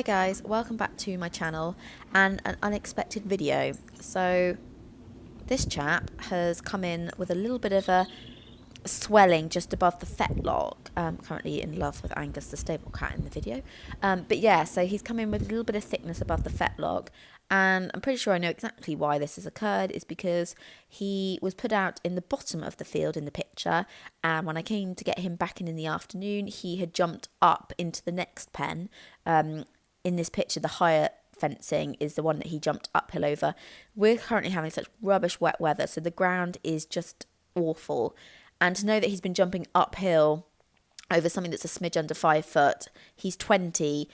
Hi guys, welcome back to my channel and an unexpected video. So this chap has come in with a little bit of a swelling just above the fetlock. Currently in love with Angus, the stable cat in the video. But yeah, so he's come in with a little bit of thickness above the fetlock, and I'm pretty sure I know exactly why this has occurred. Is because he was put out in the bottom of the field in the picture, and when I came to get him back in the afternoon, he had jumped up into the next pen. In this picture, the higher fencing is the one that he jumped uphill over. We're currently having such rubbish wet weather, so the ground is just awful. And to know that he's been jumping uphill over something that's a smidge under 5 foot, he's 20,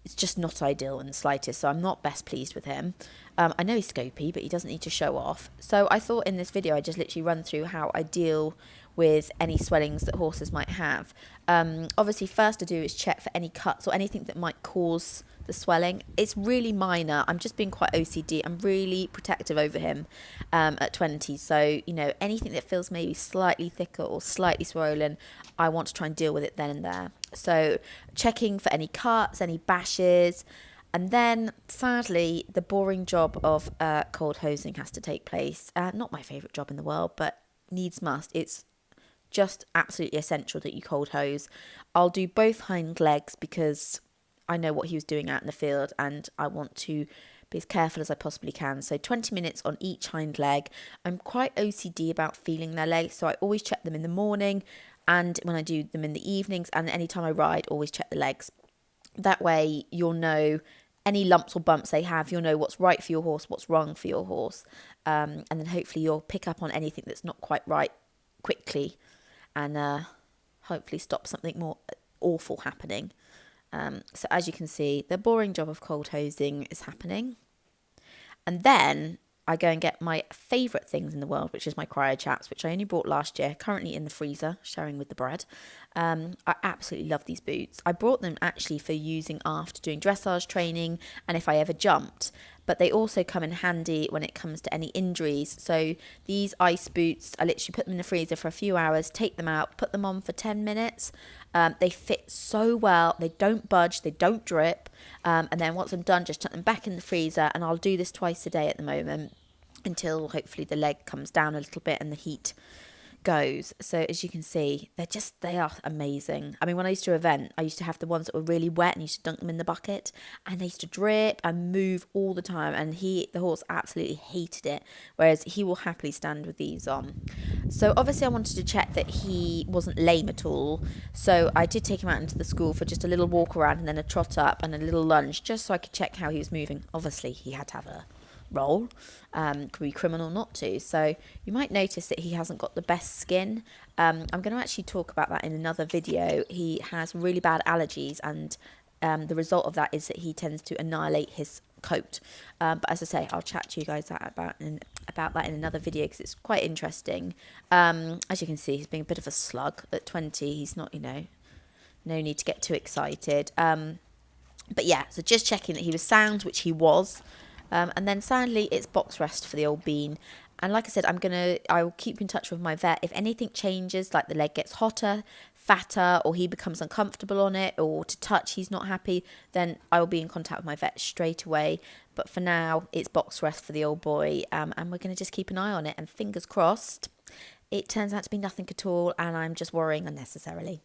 it's just not ideal in the slightest, so I'm not best pleased with him. I know he's scopy, but he doesn't need to show off. So I thought in this video I'd just literally run through how I deal with any swellings that horses might have. Obviously, first to do is check for any cuts or anything that might cause the swelling. It's really minor. I'm just being quite OCD. I'm really protective over him at 20. So, you know, anything that feels maybe slightly thicker or slightly swollen, I want to try and deal with it then and there. So checking for any cuts, any bashes. And then, sadly, the boring job of cold hosing has to take place. Not my favourite job in the world, but needs must. It's just absolutely essential that you cold hose. I'll do both hind legs because I know what he was doing out in the field and I want to be as careful as I possibly can. So 20 minutes on each hind leg. I'm quite OCD about feeling their legs, so I always check them in the morning and when I do them in the evenings, and anytime I ride, always check the legs. That way you'll know any lumps or bumps they have, you'll know what's right for your horse, what's wrong for your horse. And then hopefully you'll pick up on anything that's not quite right quickly and hopefully stop something more awful happening. So as you can see, the boring job of cold hosing is happening. And then I go and get my favourite things in the world, which is my Cryo chaps, which I only bought last year, currently in the freezer, sharing with the bread. I absolutely love these boots. I brought them actually for using after doing dressage training and if I ever jumped. But they also come in handy when it comes to any injuries. So these ice boots, I literally put them in the freezer for a few hours, take them out, put them on for 10 minutes. They fit so well. They don't budge. They don't drip. And then once I'm done, just chuck them back in the freezer. And I'll do this twice a day at the moment until hopefully the leg comes down a little bit and the heat goes. So as you can see, they are amazing. I mean, when I used to event, I used to have the ones that were really wet and used to dunk them in the bucket and they used to drip and move all the time, and the horse absolutely hated it, whereas he will happily stand with these on. So obviously I wanted to check that he wasn't lame at all, so I did take him out into the school for just a little walk around and then a trot up and a little lunge, just so I could check how he was moving. Obviously he had to have a roll, could be criminal not to. So you might notice that he hasn't got the best skin. I'm going to actually talk about that in another video. He has really bad allergies, and the result of that is that he tends to annihilate his coat. But as I say, I'll chat to you guys about that in another video because it's quite interesting. As you can see, he's being a bit of a slug at 20. He's not, no need to get too excited. But yeah, so just checking that he was sound, which he was. And then sadly, it's box rest for the old bean. And like I said, I'll keep in touch with my vet. If anything changes, like the leg gets hotter, fatter, or he becomes uncomfortable on it, or to touch he's not happy, then I will be in contact with my vet straight away. But for now, it's box rest for the old boy. And we're going to just keep an eye on it. And fingers crossed, it turns out to be nothing at all. And I'm just worrying unnecessarily.